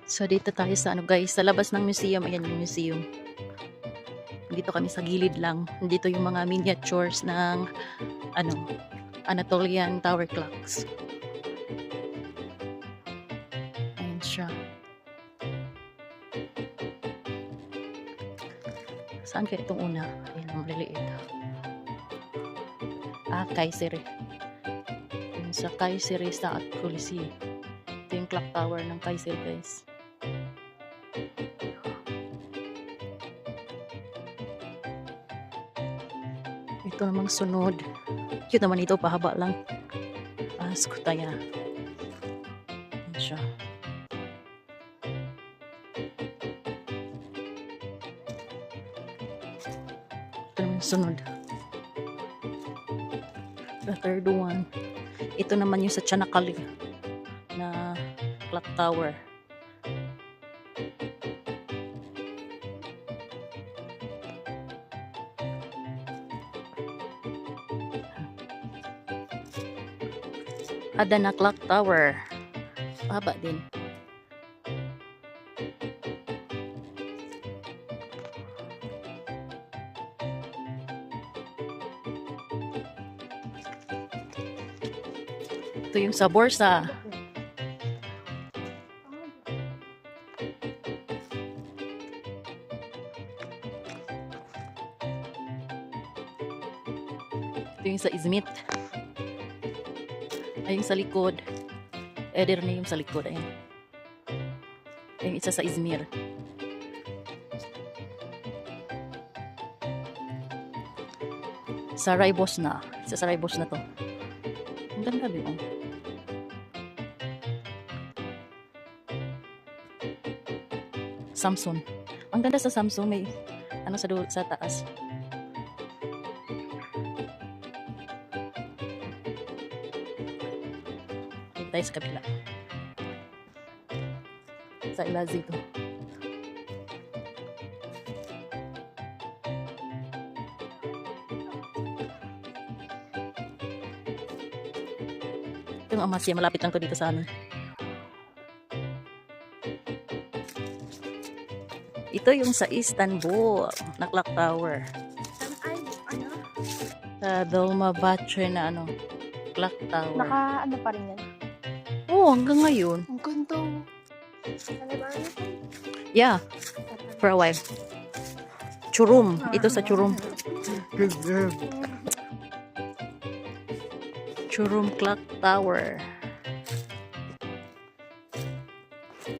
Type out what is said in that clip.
So dito tayo sa ano guys, sa labas ng museum. Ayan yung museum. Dito kami sa gilid lang. Dito yung mga miniatures ng ano, Anatolian tower clocks. Ayan siya. Saan kaya itong una? Ayan ang maliliit. Kayseri. Ayan sa Kayseri sa at Coliseo. Ito yung clock tower ng Kayseri guys. Ito namang sunod. Cute naman ito, pahaba lang. Skutaya. Ayan siya. Ito naman sunod. The third one. Ito naman yung sa Chanakali na clock tower. Adana Clock Tower. Haba din. Ito yung sa Borsa. Ito yung sa Izmit. Ayun sa likod. Eder na yung sa likod. Ayun. Ayun isa sa Izmir. Sa Saraybosna. Isa sa Saraybosna to. Ang ganda ba yun? Samsung. Ang ganda sa Samsung. May ano sa taas. Tayo sa kabila. Sa Ilazi ito. Ito yung Amasya. Malapit lang to dito sa amin. Ito yung sa Istanbul na clock tower. Sa Dolmabahce na clock tower. Naka ano pa rin yan? Oo, hanggang ngayon. Ang ganda. Yeah, for a while. Churum. Ito sa Churum. Churum Clock Tower.